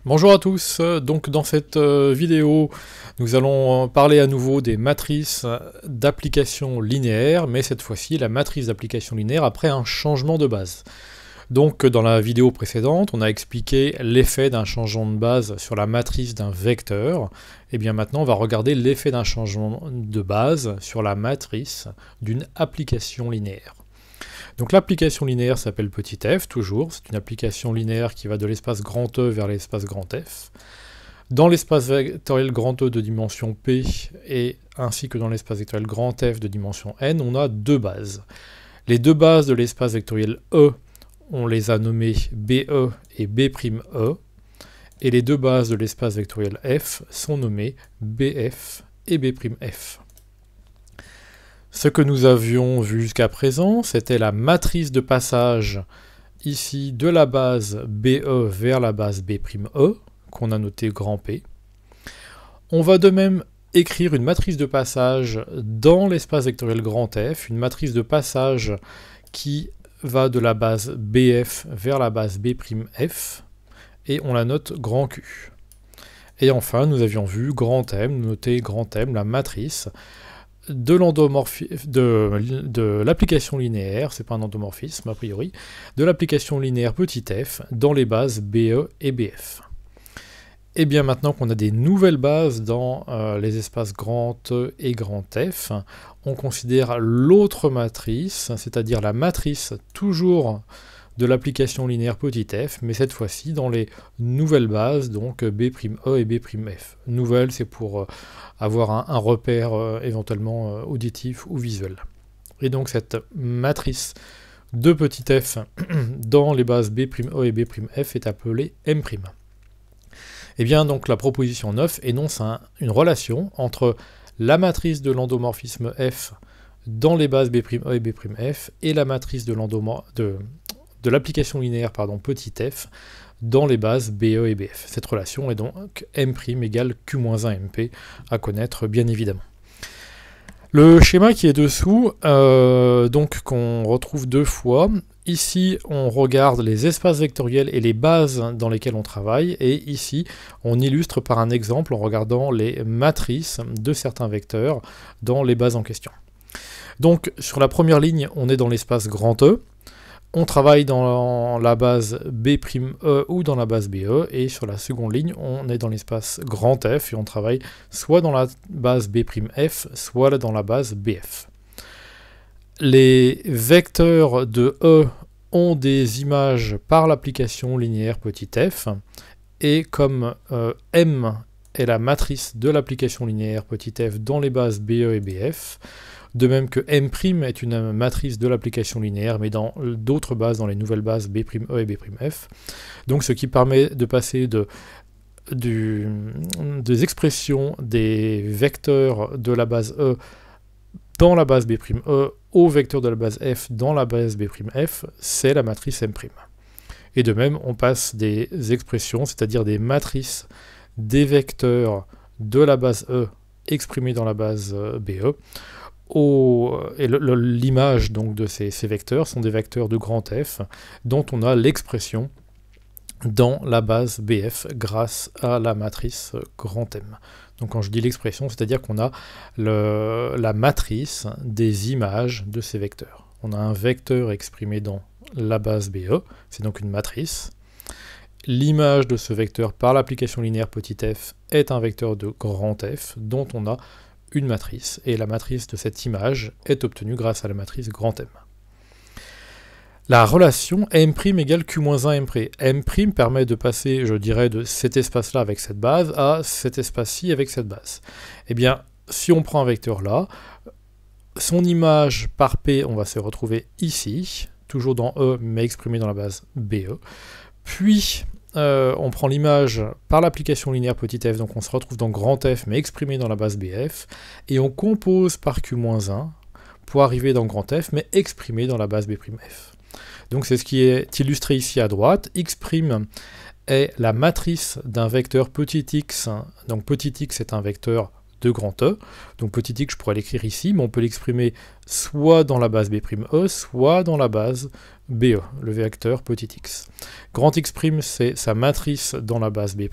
Bonjour à tous, donc dans cette vidéo nous allons parler à nouveau des matrices d'application linéaire, mais cette fois-ci la matrice d'application linéaire après un changement de base. Donc dans la vidéo précédente on a expliqué l'effet d'un changement de base sur la matrice d'un vecteur, et bien maintenant on va regarder l'effet d'un changement de base sur la matrice d'une application linéaire. Donc l'application linéaire s'appelle petit f, toujours, c'est une application linéaire qui va de l'espace grand E vers l'espace grand F. Dans l'espace vectoriel grand E de dimension P, et ainsi que dans l'espace vectoriel grand F de dimension N, on a deux bases. Les deux bases de l'espace vectoriel E, on les a nommées BE et B'E, et les deux bases de l'espace vectoriel F sont nommées BF et B'F. Ce que nous avions vu jusqu'à présent, c'était la matrice de passage ici de la base BE vers la base B'E, qu'on a noté grand P. On va de même écrire une matrice de passage dans l'espace vectoriel grand F, une matrice de passage qui va de la base BF vers la base B'F, et on la note grand Q. Et enfin, nous avions vu grand M, noter grand M, la matrice de l'application linéaire, c'est pas un endomorphisme a priori, de l'application linéaire petit f dans les bases BE et BF. Et bien maintenant qu'on a des nouvelles bases dans les espaces grand E et grand F, on considère l'autre matrice, c'est-à-dire la matrice toujours de l'application linéaire petit f, mais cette fois-ci dans les nouvelles bases, donc B'E et B'F. Nouvelle, c'est pour avoir un repère éventuellement auditif ou visuel. Et donc cette matrice de petit f dans les bases B'E et B'F est appelée M'. Et bien donc la proposition 9 énonce une relation entre la matrice de l'endomorphisme f dans les bases B'E et B'F et la matrice de l'application linéaire petit f dans les bases BE et BF. Cette relation est donc M' égale Q-1MP à connaître bien évidemment. Le schéma qui est dessous, donc qu'on retrouve deux fois, ici on regarde les espaces vectoriels et les bases dans lesquelles on travaille, et ici on illustre par un exemple en regardant les matrices de certains vecteurs dans les bases en question. Donc sur la première ligne on est dans l'espace grand E, on travaille dans la base B'E ou dans la base BE, et sur la seconde ligne, on est dans l'espace grand F, et on travaille soit dans la base B'F, soit dans la base BF. Les vecteurs de E ont des images par l'application linéaire petit f, et comme M est la matrice de l'application linéaire petit f dans les bases BE et BF, de même que M' est une matrice de l'application linéaire, mais dans d'autres bases, dans les nouvelles bases B'E et B'F. Donc ce qui permet de passer des expressions des vecteurs de la base E dans la base B'E au vecteur de la base F dans la base B'F, c'est la matrice M'. Et de même, on passe des expressions, c'est-à-dire des matrices des vecteurs de la base E exprimés dans la base BE, et l'image donc de ces vecteurs sont des vecteurs de grand F dont on a l'expression dans la base BF grâce à la matrice grand M. Donc quand je dis l'expression, c'est-à-dire qu'on a la matrice des images de ces vecteurs. On a un vecteur exprimé dans la base BE, c'est donc une matrice. L'image de ce vecteur par l'application linéaire petit f est un vecteur de grand F dont on a une matrice, et la matrice de cette image est obtenue grâce à la matrice grand M. La relation M' égale Q-1M'. M' permet de passer, je dirais, de cet espace-là avec cette base à cet espace-ci avec cette base. Eh bien, si on prend un vecteur là, son image par P, on va se retrouver ici, toujours dans E, mais exprimé dans la base BE. Puis, on prend l'image par l'application linéaire petit f, donc on se retrouve dans grand F, mais exprimé dans la base BF, et on compose par Q-1 pour arriver dans grand F, mais exprimé dans la base B'F. Donc c'est ce qui est illustré ici à droite. X' est la matrice d'un vecteur petit x, donc petit x est un vecteur de grand E. Donc petit x, je pourrais l'écrire ici, mais on peut l'exprimer soit dans la base B'E, soit dans la base BE, le vecteur petit x. Grand X', c'est sa matrice dans la base B'E,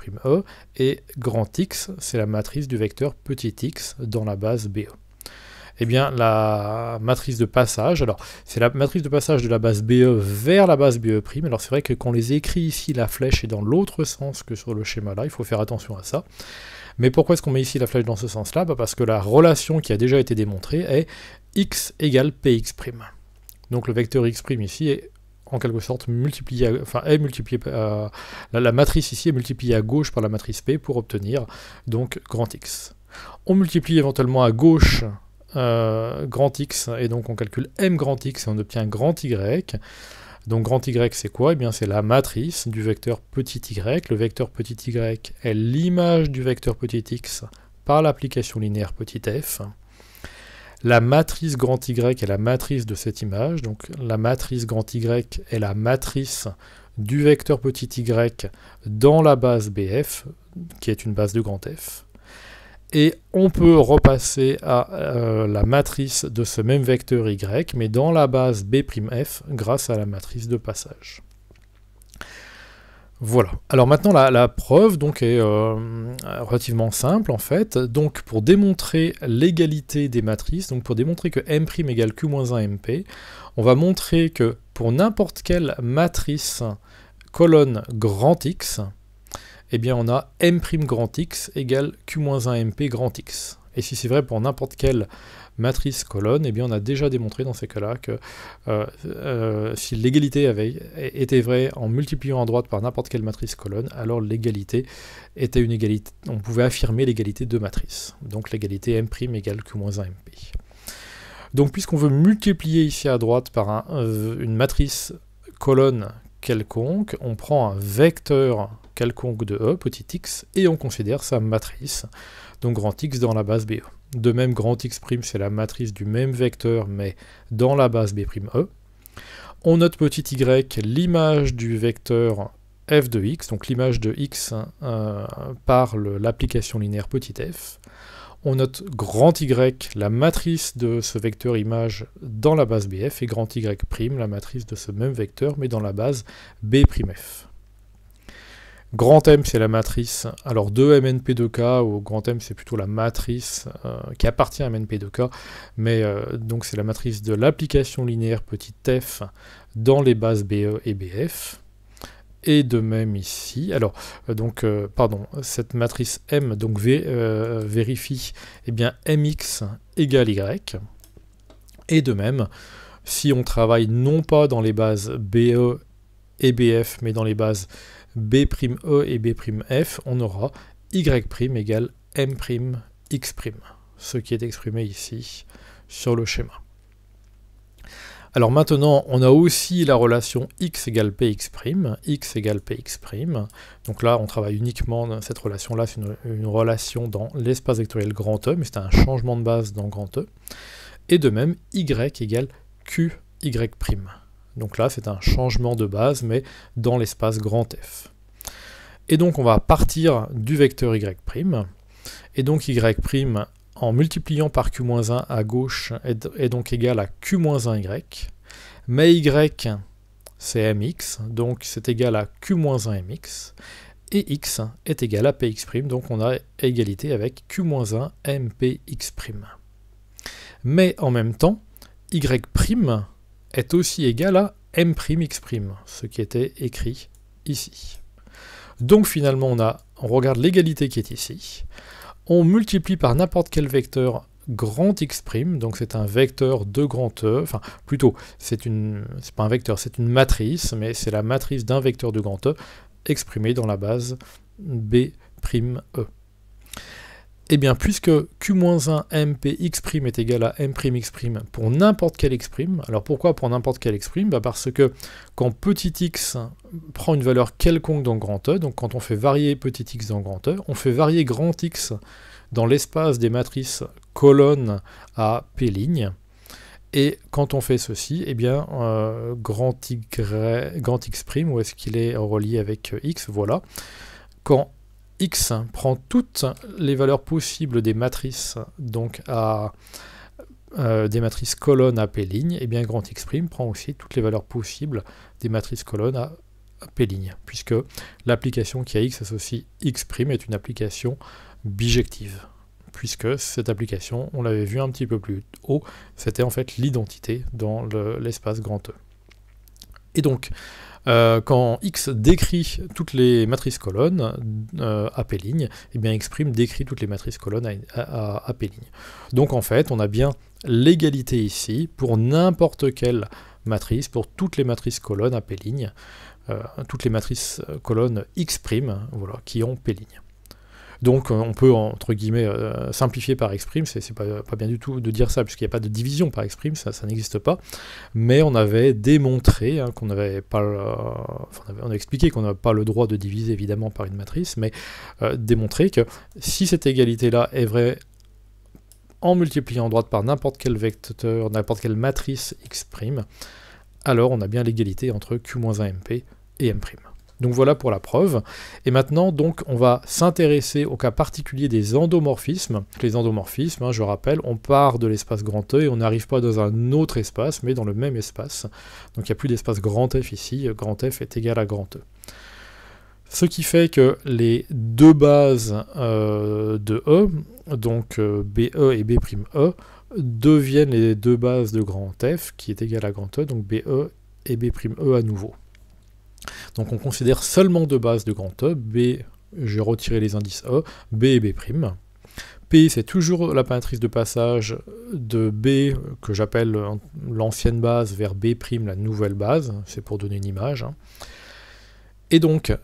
et grand X, c'est la matrice du vecteur petit x dans la base BE. Eh bien, la matrice de passage, alors c'est la matrice de passage de la base BE vers la base BE'. Alors c'est vrai que quand on les écrit ici, la flèche est dans l'autre sens que sur le schéma là, il faut faire attention à ça. Mais pourquoi est-ce qu'on met ici la flèche dans ce sens-là? Parce que la relation qui a déjà été démontrée est x égale px'. Donc le vecteur x' ici est en quelque sorte multiplié, la matrice ici est multipliée à gauche par la matrice P pour obtenir donc grand X. On multiplie éventuellement à gauche grand X, et donc on calcule m grand X et on obtient grand Y. Donc grand Y c'est quoi? Eh bien c'est la matrice du vecteur petit y. Le vecteur petit y est l'image du vecteur petit x par l'application linéaire petit f. La matrice grand Y est la matrice de cette image, donc la matrice grand Y est la matrice du vecteur petit y dans la base BF, qui est une base de grand F. Et on peut repasser à la matrice de ce même vecteur y, mais dans la base B'F grâce à la matrice de passage. Voilà. Alors maintenant, la preuve donc, est relativement simple en fait. Donc pour démontrer l'égalité des matrices, donc pour démontrer que M' égale Q-1 MP, on va montrer que pour n'importe quelle matrice colonne grand X, eh bien on a M' grand X égale Q-1 MP grand X. Et si c'est vrai pour n'importe quelle matrice colonne, eh bien on a déjà démontré dans ces cas-là que si l'égalité était vraie en multipliant à droite par n'importe quelle matrice colonne, alors l'égalité était une égalité, on pouvait affirmer l'égalité de matrices. Donc l'égalité M' égale Q-1 MP. Donc puisqu'on veut multiplier ici à droite par une matrice colonne quelconque, on prend un vecteur quelconque de E, petit x, et on considère sa matrice, donc grand X dans la base BE. De même, grand X' c'est la matrice du même vecteur, mais dans la base B'E. On note petit y, l'image du vecteur f de x, donc l'image de x par l'application linéaire petit f. On note grand Y, la matrice de ce vecteur image dans la base BF, et grand Y', la matrice de ce même vecteur, mais dans la base B'F. Grand M, c'est la matrice, alors de MNP2K, ou grand M, c'est plutôt la matrice qui appartient à MNP2K, mais donc c'est la matrice de l'application linéaire petit f dans les bases BE et BF. Et de même ici, alors, cette matrice M donc vérifie eh bien, MX égale Y. Et de même, si on travaille non pas dans les bases BE et BF, mais dans les bases B'E et B'F, on aura Y' égale M'X', ce qui est exprimé ici sur le schéma. Alors maintenant, on a aussi la relation x égale px', x égale px'. Donc là, on travaille uniquement dans cette relation-là, c'est une relation dans l'espace vectoriel grand E, mais c'est un changement de base dans grand E. Et de même, y égale qy'. Donc là, c'est un changement de base, mais dans l'espace grand F. Et donc, on va partir du vecteur y', et donc y', en multipliant par Q-1 à gauche, est donc égal à Q-1y, mais y, c'est mx, donc c'est égal à Q-1mx, et x est égal à px', donc on a égalité avec Q-1 mpx'. Mais en même temps, y' est aussi égal à m'x', ce qui était écrit ici. Donc finalement, on regarde l'égalité qui est ici. On multiplie par n'importe quel vecteur grand X', donc c'est un vecteur de grand E, enfin plutôt, c'est pas un vecteur, c'est une matrice, mais c'est la matrice d'un vecteur de grand E exprimée dans la base B'E. Et bien, puisque Q-1 MPX' est égal à M'X' pour n'importe quel X', alors pourquoi pour n'importe quel X'? Parce que quand petit x prend une valeur quelconque dans grand E, donc quand on fait varier petit x dans grand E, on fait varier grand X dans l'espace des matrices colonnes à P', et quand on fait ceci, eh bien, grand X', où est-ce qu'il est relié avec X, voilà, quand X prend toutes les valeurs possibles des matrices, donc des matrices colonnes à P', et bien grand X' prend aussi toutes les valeurs possibles des matrices colonnes à P', puisque l'application qui a X associe X' est une application bijective, puisque cette application, on l'avait vu un petit peu plus haut, c'était en fait l'identité dans l'espace grand E. Et donc, quand X décrit toutes les matrices colonnes à P', et bien X' décrit toutes les matrices colonnes à P'. Donc en fait, on a bien l'égalité ici pour n'importe quelle matrice, pour toutes les matrices colonnes à P', toutes les matrices colonnes X', voilà, qui ont P'. Donc on peut, entre guillemets, simplifier par X', c'est pas bien du tout de dire ça, puisqu'il n'y a pas de division par X', ça n'existe pas, mais on avait démontré qu'on n'avait pas, on a expliqué qu'on n'avait pas le droit de diviser évidemment par une matrice, mais démontrer que si cette égalité-là est vraie en multipliant droite par n'importe quel vecteur, n'importe quelle matrice X', alors on a bien l'égalité entre Q-1MP et M'. Donc voilà pour la preuve. Et maintenant, donc, on va s'intéresser au cas particulier des endomorphismes. Les endomorphismes, je rappelle, on part de l'espace grand E et on n'arrive pas dans un autre espace, mais dans le même espace. Donc il n'y a plus d'espace grand F ici, grand F est égal à grand E. Ce qui fait que les deux bases de E, donc BE et B'E, deviennent les deux bases de grand F, qui est égal à grand E, donc BE et B'E à nouveau. Donc on considère seulement deux bases de grand E, B, j'ai retiré les indices E, B et B'. P, c'est toujours la matrice de passage de B, que j'appelle l'ancienne base, vers B', la nouvelle base, c'est pour donner une image. Et donc,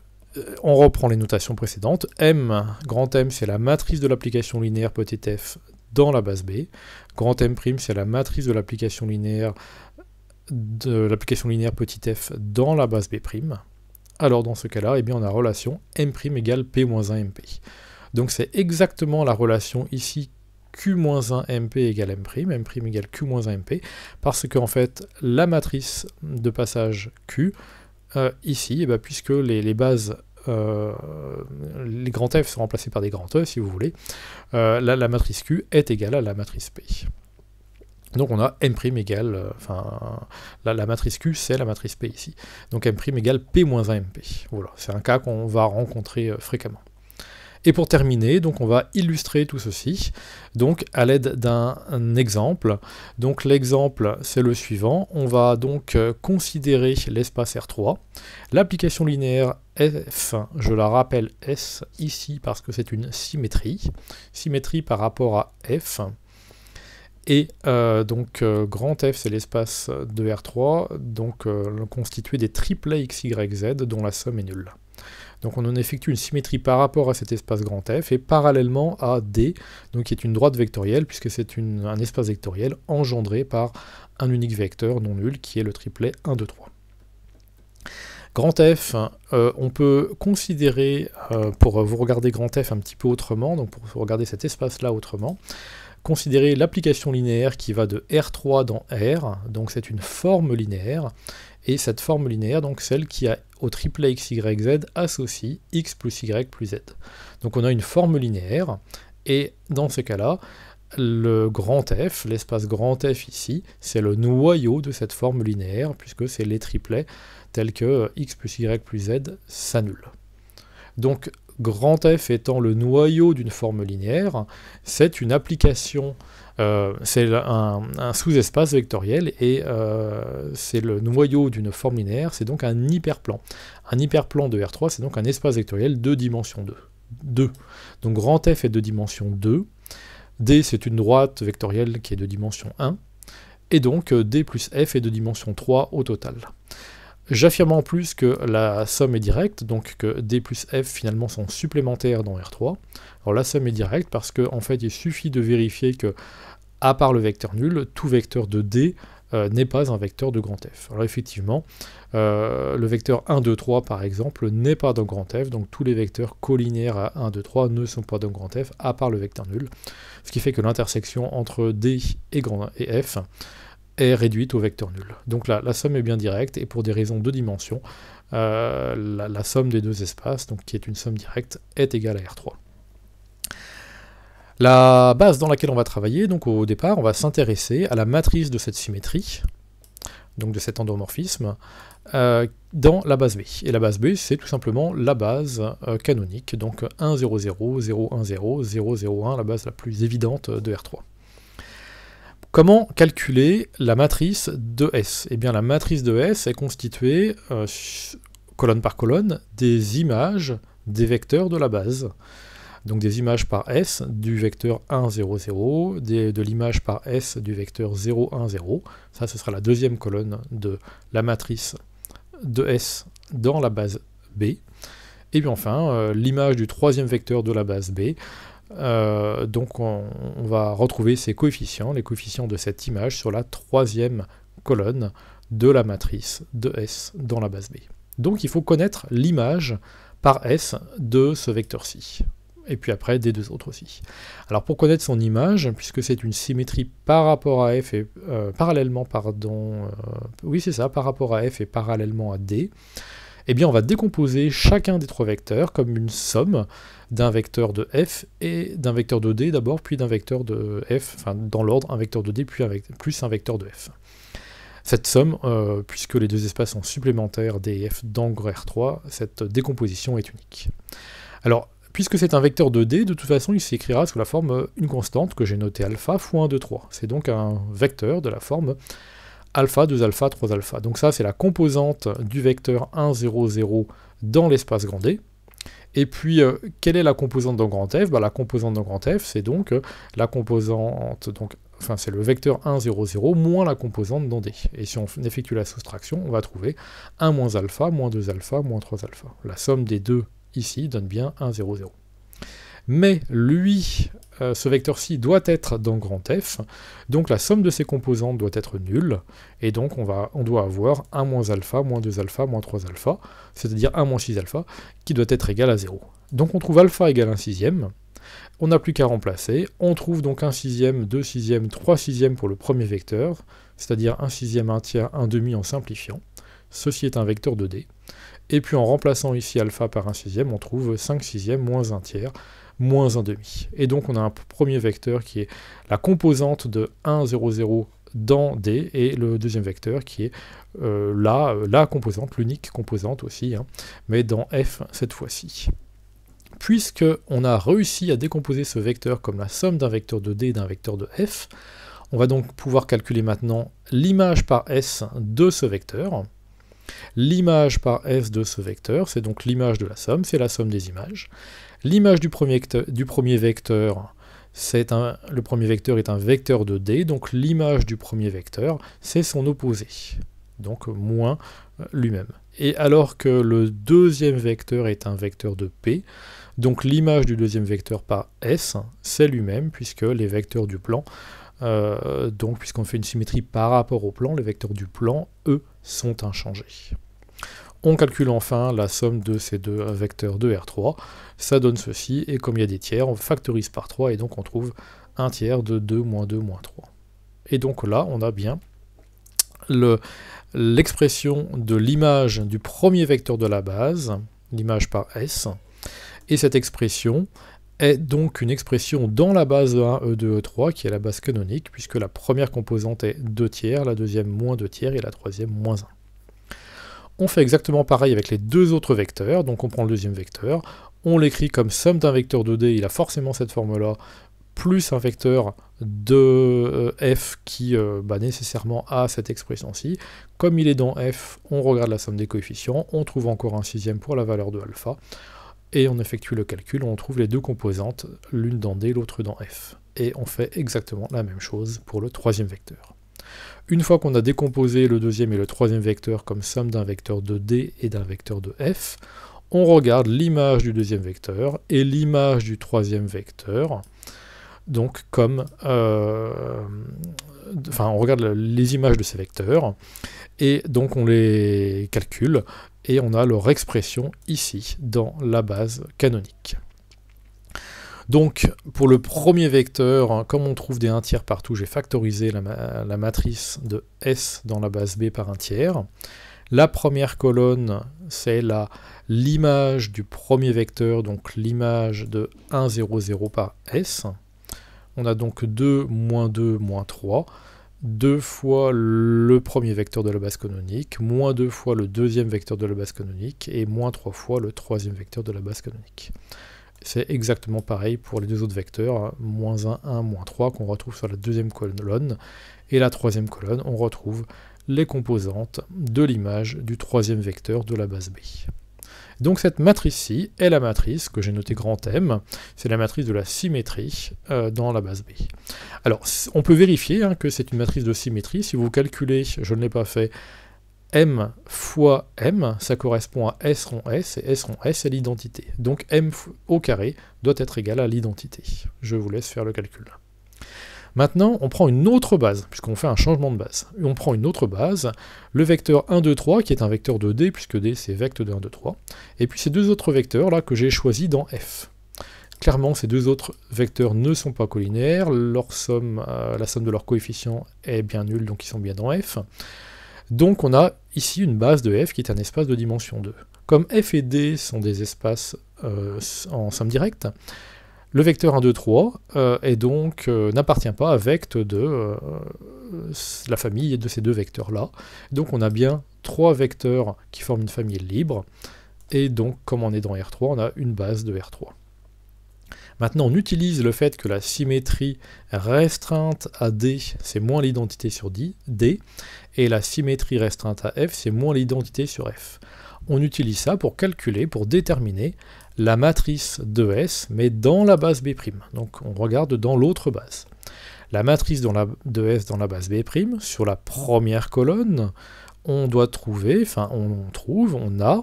on reprend les notations précédentes. M, grand M, c'est la matrice de l'application linéaire petit f dans la base B. Grand M', c'est la matrice de l'application linéaire petit f dans la base B'. Alors dans ce cas-là, eh bien, on a relation M' égale P-1MP. Donc c'est exactement la relation ici Q-1MP égale M', M' égale Q-1MP, parce qu'en fait, la matrice de passage Q, ici, eh bien, puisque les bases, les grands F sont remplacés par des grands E, si vous voulez, la matrice Q est égale à la matrice P. Donc on a M' égale, la matrice Q, c'est la matrice P ici. Donc M' égale P-1MP. Voilà, c'est un cas qu'on va rencontrer fréquemment. Et pour terminer, donc on va illustrer tout ceci, donc à l'aide d'un exemple. Donc l'exemple, c'est le suivant. On va donc considérer l'espace R3. L'application linéaire F, je la rappelle S ici parce que c'est une symétrie. Symétrie par rapport à F. Et donc grand F, c'est l'espace de R3, donc constitué des triplets x, y, z dont la somme est nulle. Donc on en effectue une symétrie par rapport à cet espace grand F et parallèlement à D, donc qui est une droite vectorielle, puisque c'est un espace vectoriel engendré par un unique vecteur non nul, qui est le triplet 1, 2, 3. Grand F, on peut considérer, pour vous regarder grand F un petit peu autrement, donc pour vous regarder cet espace-là autrement, considérer l'application linéaire qui va de R3 dans R, donc c'est une forme linéaire, et cette forme linéaire, donc celle qui a au triplet x, y, z associe x plus y plus z. Donc on a une forme linéaire, et dans ce cas-là, le grand F, l'espace grand F ici, c'est le noyau de cette forme linéaire, puisque c'est les triplets tels que x plus y plus z s'annulent. Donc grand F étant le noyau d'une forme linéaire, c'est une application, c'est un sous-espace vectoriel, et c'est le noyau d'une forme linéaire, c'est donc un hyperplan. Un hyperplan de R3, c'est donc un espace vectoriel de dimension 2. Donc grand F est de dimension 2, D c'est une droite vectorielle qui est de dimension 1, et donc D plus F est de dimension 3 au total. J'affirme en plus que la somme est directe, donc que D plus F finalement sont supplémentaires dans R3. Alors la somme est directe parce qu'en fait il suffit de vérifier que, à part le vecteur nul, tout vecteur de D n'est pas un vecteur de grand F. Alors effectivement, le vecteur 1, 2, 3 par exemple n'est pas dans grand F, donc tous les vecteurs colinéaires à 1, 2, 3 ne sont pas dans grand F, à part le vecteur nul, ce qui fait que l'intersection entre D et F est réduite au vecteur nul. Donc là, la somme est bien directe, et pour des raisons de dimension, la somme des deux espaces, donc qui est une somme directe, est égale à R3. La base dans laquelle on va travailler, donc au départ, on va s'intéresser à la matrice de cette symétrie, donc de cet endomorphisme, dans la base B. Et la base B, c'est tout simplement la base canonique, donc 1, 0, 0, 0, 1, 0, 0, 0, 1, la base la plus évidente de R3. Comment calculer la matrice de S? Eh bien, la matrice de S est constituée, colonne par colonne, des images des vecteurs de la base. Donc des images par S du vecteur 1, 0, 0, de l'image par S du vecteur 0, 1, 0. Ça, ce sera la deuxième colonne de la matrice de S dans la base B. Et puis enfin, l'image du troisième vecteur de la base B. Donc on va retrouver ces coefficients, les coefficients de cette image sur la troisième colonne de la matrice de S dans la base B. Donc il faut connaître l'image par S de ce vecteur-ci. Et puis après des deux autres aussi. Alors pour connaître son image, puisque c'est une symétrie par rapport à F et parallèlement, oui c'est ça, par rapport à F et parallèlement à D, eh bien on va décomposer chacun des trois vecteurs comme une somme d'un vecteur de F et d'un vecteur de D d'abord, puis d'un vecteur de F, enfin dans l'ordre, un vecteur de D plus un vecteur de F. Cette somme, puisque les deux espaces sont supplémentaires D et F dans R3, cette décomposition est unique. Alors, puisque c'est un vecteur de D, de toute façon, il s'écrira sous la forme une constante que j'ai notée alpha fois 1, 2, 3. C'est donc un vecteur de la forme alpha, 2 alpha, 3 alpha. Donc ça, c'est la composante du vecteur 1, 0, 0 dans l'espace grand D. Et puis, quelle est la composante dans grand F? La composante dans grand F, c'est donc la composante, c'est le vecteur 1, 0, 0 moins la composante dans D. Et si on effectue la soustraction, on va trouver 1 moins alpha, moins 2 alpha, moins 3 alpha. La somme des deux ici donne bien 1, 0, 0. Mais lui, ce vecteur-ci doit être dans grand F, donc la somme de ses composantes doit être nulle, et donc on doit avoir 1 moins alpha, moins 2 alpha, moins 3 alpha, c'est-à-dire 1 moins 6 alpha, qui doit être égal à 0. Donc on trouve alpha égale 1 sixième, on n'a plus qu'à remplacer, on trouve donc 1 sixième, 2 sixièmes, 3 sixièmes pour le premier vecteur, c'est-à-dire 1 sixième, 1 tiers, 1 demi en simplifiant. Ceci est un vecteur de D. Et puis en remplaçant ici alpha par 1 sixième, on trouve 5 sixièmes moins 1 tiers, moins 1 demi. Et donc on a un premier vecteur qui est la composante de 1, 0, 0 dans D, et le deuxième vecteur qui est la composante, l'unique composante aussi, mais dans F cette fois-ci. Puisqu'on a réussi à décomposer ce vecteur comme la somme d'un vecteur de D et d'un vecteur de F, on va donc pouvoir calculer maintenant l'image par S de ce vecteur. L'image par S de ce vecteur, c'est donc l'image de la somme, c'est la somme des images. L'image du premier vecteur, le premier vecteur est un vecteur de D, donc l'image du premier vecteur, c'est son opposé, donc moins lui-même. Et alors que le deuxième vecteur est un vecteur de P, donc l'image du deuxième vecteur par S, c'est lui-même, puisque les vecteurs du plan, donc puisqu'on fait une symétrie par rapport au plan, les vecteurs du plan, eux, sont inchangés. On calcule enfin la somme de ces deux vecteurs de R3, ça donne ceci, et comme il y a des tiers, on factorise par 3, et donc on trouve 1 tiers de 2 moins 2 moins 3. Et donc là, on a bien l'expression de l'image du premier vecteur de la base, l'image par S, et cette expression est donc une expression dans la base E1, E2, E3, qui est la base canonique, puisque la première composante est 2 tiers, la deuxième moins 2 tiers, et la troisième moins 1. On fait exactement pareil avec les deux autres vecteurs, donc on prend le deuxième vecteur, on l'écrit comme somme d'un vecteur de D, il a forcément cette forme-là, plus un vecteur de F qui nécessairement a cette expression-ci. Comme il est dans F, on regarde la somme des coefficients, on trouve encore 1 sixième pour la valeur de alpha, et on effectue le calcul, on trouve les deux composantes, l'une dans D, l'autre dans F. Et on fait exactement la même chose pour le troisième vecteur. Une fois qu'on a décomposé le deuxième et le troisième vecteur comme somme d'un vecteur de D et d'un vecteur de F, on regarde l'image du deuxième vecteur et l'image du troisième vecteur, donc comme... on regarde les images de ces vecteurs, et donc on les calcule, et on a leur expression ici, dans la base canonique. Donc, pour le premier vecteur, comme on trouve des 1 tiers partout, j'ai factorisé la matrice de S dans la base B par 1 tiers. La première colonne, c'est l'image du premier vecteur, donc l'image de 1, 0, 0 par S. On a donc 2, moins 2, moins 3, 2 fois le premier vecteur de la base canonique, moins 2 fois le deuxième vecteur de la base canonique, et moins 3 fois le troisième vecteur de la base canonique. C'est exactement pareil pour les deux autres vecteurs, hein, moins 1, 1, moins 3, qu'on retrouve sur la deuxième colonne, et la troisième colonne, on retrouve les composantes de l'image du troisième vecteur de la base B. Donc cette matrice-ci est la matrice que j'ai notée grand M, c'est la matrice de la symétrie dans la base B. Alors on peut vérifier hein, que c'est une matrice de symétrie, si vous calculez, je ne l'ai pas fait, M fois M, ça correspond à S rond S, et S rond S c'est l'identité. Donc M au carré doit être égal à l'identité. Je vous laisse faire le calcul. Maintenant, on prend une autre base, puisqu'on fait un changement de base. On prend une autre base, le vecteur 1, 2, 3, qui est un vecteur de D, puisque D c'est vecteur de 1, 2, 3, et puis ces deux autres vecteurs là que j'ai choisis dans F. Clairement, ces deux autres vecteurs ne sont pas collinéaires, leur somme, la somme de leurs coefficients est bien nulle, donc ils sont bien dans F. Donc on a ici une base de F qui est un espace de dimension 2. Comme F et D sont des espaces en somme directe, le vecteur 1, 2, 3 n'appartient pas à vecte de la famille de ces deux vecteurs-là. Donc on a bien trois vecteurs qui forment une famille libre, et donc comme on est dans R3, on a une base de R3. Maintenant on utilise le fait que la symétrie restreinte à D, c'est moins l'identité sur D, et la symétrie restreinte à F, c'est moins l'identité sur F. On utilise ça pour calculer, pour déterminer la matrice de S, mais dans la base B'. Donc on regarde dans l'autre base. La matrice de S dans la base B', sur la première colonne, on a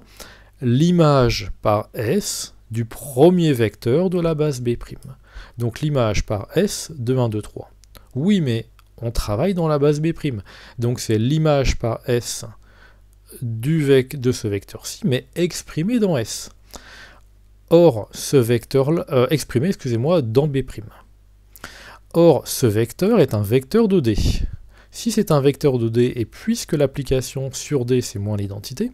l'image par S du premier vecteur de la base B'. Donc l'image par S de 1, 2, 3. Oui, mais on travaille dans la base B'. Donc c'est l'image par S de ce vecteur-ci, mais exprimé dans S. Or, ce vecteur exprimé, dans B'. Or, ce vecteur est un vecteur de D. Si c'est un vecteur de D, et puisque l'application sur D, c'est moins l'identité,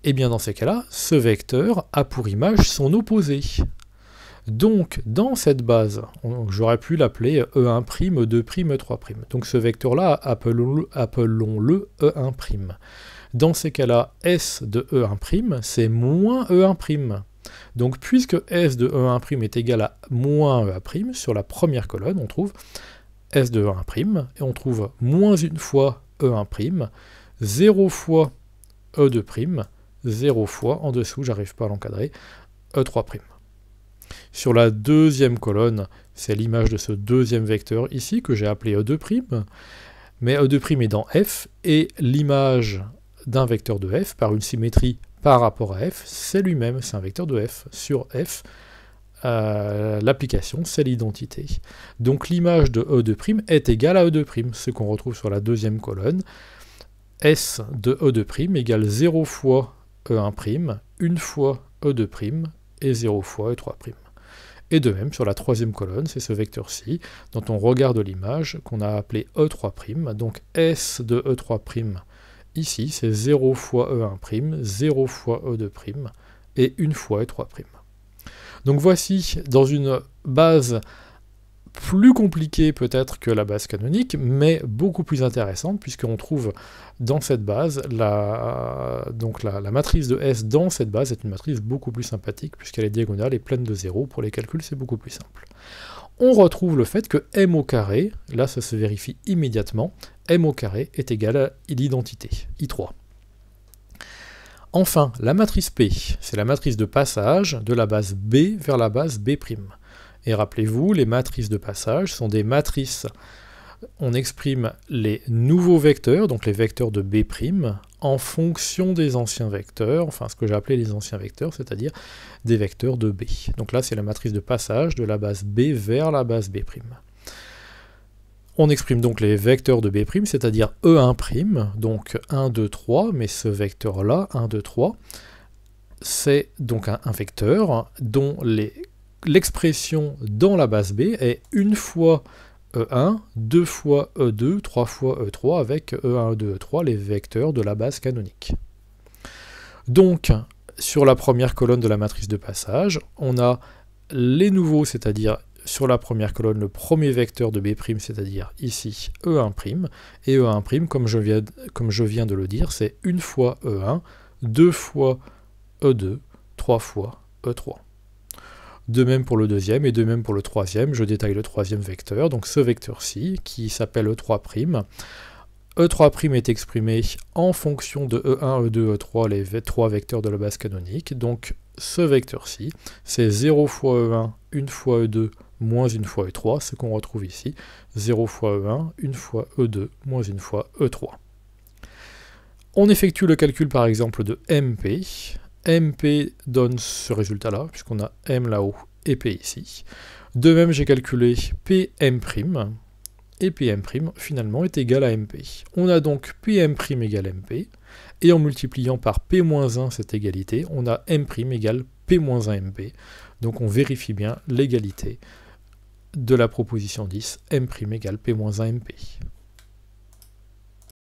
et bien dans ces cas-là, ce vecteur a pour image son opposé. Donc, dans cette base, j'aurais pu l'appeler E1', E2', E3'. Donc ce vecteur-là, appelons-le E1'. Dans ces cas-là, S de E1', c'est moins E1'. Donc puisque S de E1' est égal à moins E1', sur la première colonne, on trouve S de E1', et on trouve moins une fois E1', 0 fois E2', 0 fois, en dessous, j'arrive pas à l'encadrer, E3'. Sur la deuxième colonne, c'est l'image de ce deuxième vecteur ici, que j'ai appelé E2', mais E2' est dans F, et l'image d'un vecteur de F, par une symétrie par rapport à F, c'est lui-même, c'est un vecteur de F. Sur F, l'application, c'est l'identité. Donc l'image de E2' est égale à E2', ce qu'on retrouve sur la deuxième colonne. S de E2' égale 0 fois E1', 1 fois E2', et 0 fois E3'. Et de même, sur la troisième colonne, c'est ce vecteur-ci, dont on regarde l'image, qu'on a appelé E3', donc S de E3', ici, c'est 0 fois E1', 0 fois E2', et 1 fois E3'. Donc voici, dans une base plus compliquée peut-être que la base canonique, mais beaucoup plus intéressante, puisqu'on trouve dans cette base, la matrice de S dans cette base est une matrice beaucoup plus sympathique, puisqu'elle est diagonale et pleine de 0. Pour les calculs, c'est beaucoup plus simple. On retrouve le fait que M au carré, là ça se vérifie immédiatement, M au carré est égal à l'identité, I3. Enfin, la matrice P, c'est la matrice de passage de la base B vers la base B'. Et rappelez-vous, les matrices de passage sont des matrices, on exprime les nouveaux vecteurs, donc les vecteurs de B', en fonction des anciens vecteurs, enfin ce que j'ai appelé les anciens vecteurs, c'est-à-dire des vecteurs de B. Donc là, c'est la matrice de passage de la base B vers la base B'. On exprime donc les vecteurs de B', c'est-à-dire E1', donc 1, 2, 3, mais ce vecteur-là, 1, 2, 3, c'est donc un vecteur dont l'expression dans la base B est 1 fois E1, 2 fois E2, 3 fois E3, avec E1, E2, E3, les vecteurs de la base canonique. Donc, sur la première colonne de la matrice de passage, on a les nouveaux, c'est-à-dire sur la première colonne, le premier vecteur de B', c'est-à-dire ici E1', et E1', comme je viens de le dire, c'est 1 fois E1, 2 fois E2, 3 fois E3. De même pour le deuxième, et de même pour le troisième, je détaille le troisième vecteur, donc ce vecteur-ci, qui s'appelle E3'. E3' est exprimé en fonction de E1, E2, E3, les 3 vecteurs de la base canonique, donc ce vecteur-ci, c'est 0 fois E1, 1 fois E2, moins 1 fois E3, ce qu'on retrouve ici, 0 fois E1, 1 fois E2, moins 1 fois E3. On effectue le calcul par exemple de MP. MP donne ce résultat-là, puisqu'on a M là-haut et P ici. De même, j'ai calculé PM', et PM' finalement est égal à MP. On a donc PM' égale MP, et en multipliant par P-1 cette égalité, on a M' égale P-1MP. Donc on vérifie bien l'égalité de la proposition 10, M' égale P-1MP.